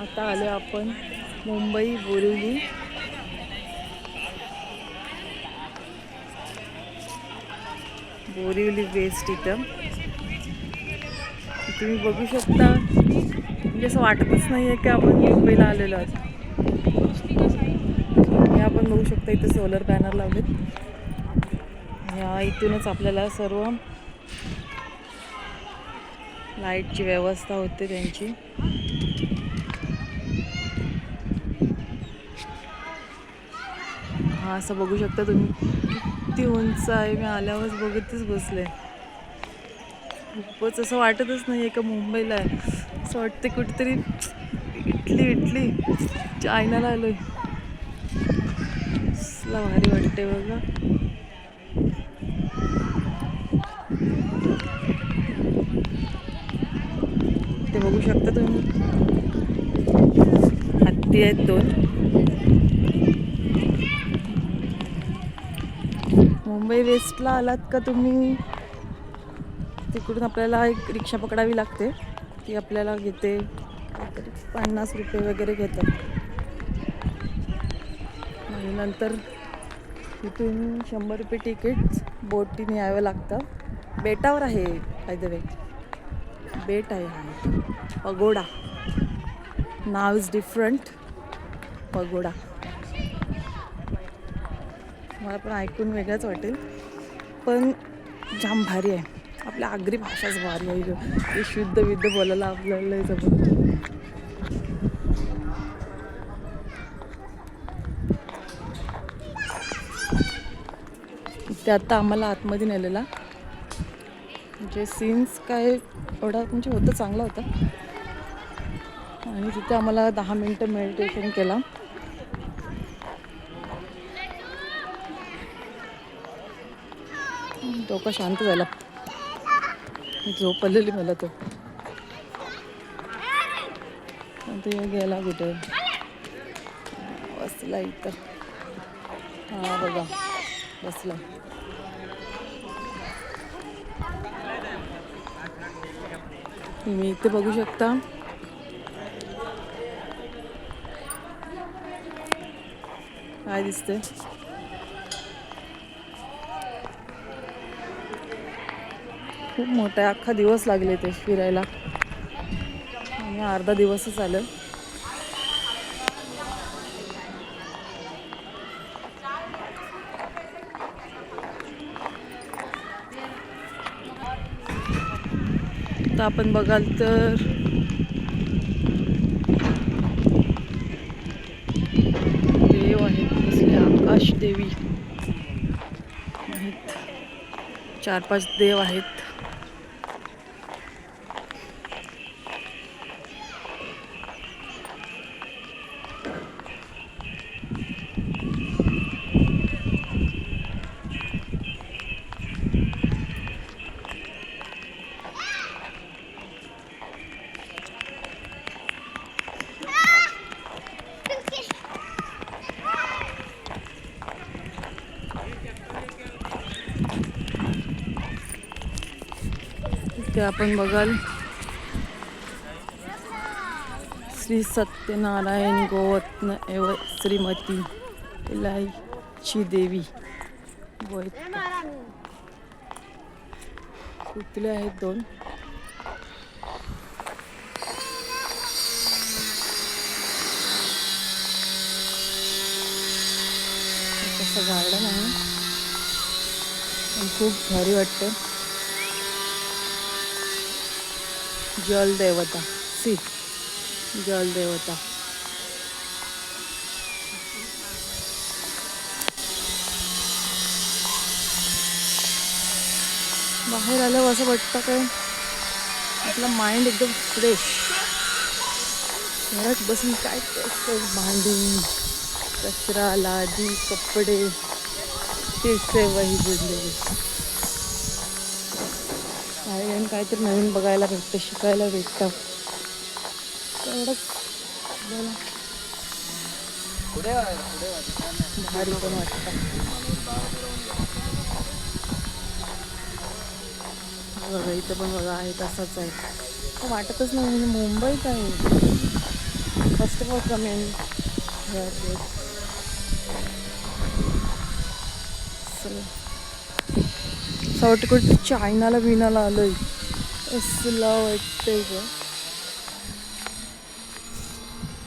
आता आले आपण मुंबई बोरिवली. बोरिवली वेस्ट इथं तुम्ही बघू शकता. म्हणजे असं वाटतच नाही आहे की आपण मुंबईला आलेलो आहोत. हे आपण बघू शकता इथे सोलर पॅनल लावलेत. या इथूनच आपल्याला सर्व लाईटची व्यवस्था होते त्यांची. हा असं बघू शकता तुम्ही किती उंच आहे. मी आल्यावरच बघतच बसले. खूपच असं वाटतच नाही आहे का मुंबईला आहे. असं वाटते कुठेतरी इटली चायनाला आलोय. असला भारी वाटते बघा. ते बघू शकता तुम्ही हत्ती आहेत 2. मुंबई वेस्टला आलात का तुम्ही, तिकडून आपल्याला एक रिक्षा पकडावी लागते. ती आपल्याला घेते 50 रुपये वगैरे घेतात. आणि नंतर तिथून 100 रुपये तिकीट बोटीने यावं लागतं. बेटावर आहे बाय द वे. बेट आहे हा pagoda. Now is different. Pagoda मला पण ऐकून वेगळंच वाटेल, पण जाम भारी आहे. आपल्या आगरी भाषाच भारी आहे. ते शुद्ध विद्ध बोलायला आपल्याला जमत. ते आता आम्हाला आतमध्ये नेलेला. म्हणजे सीन्स काय एवढा म्हणजे होतं चांगला होता. आणि तिथे आम्हाला 10 मिनटं मेडिटेशन केला. डोकं शांत झाला. झोप आलेली मला तो. ते गेला कुठे बसला इथं. हा बघा बसला. तुम्ही इथे बघू शकता. काय दिसते खूप मोठा आहे. अख्खा दिवस लागले ते फिरायला आणि अर्धा दिवसच आलं. तर आपण बघाल तर देव आहेत कसले आकाश देवी आहेत. 4-5 देव आहेत. ते आपण बघाल श्री सत्यनारायण गोवत्न एव श्रीमती इलाईची देवी. पुतळे आहेत 2. कसं गार्डन आहे खूप भारी वाटतं. जलदेवता सी जलदेवता. बाहेर आल्यावर असं वाटतं काय आपला माइंड एकदम फ्रेश. घरात बसून काय भांडी कचरा लादी कपडे तेच वही बुडलेली. काय काहीतरी नवीन बघायला भेटतं, शिकायला भेटतं. तेवढंच बोला भारी पण वाटतं. बघा इथं पण बघा आहे तसंच आहे. वाटतच नाही म्हणजे मुंबईत आहे. फर्स्ट ऑफ ऑल कमेंट असं वाटतं कुठे चायनाला बिनाला आलोय असला वाटतंय का.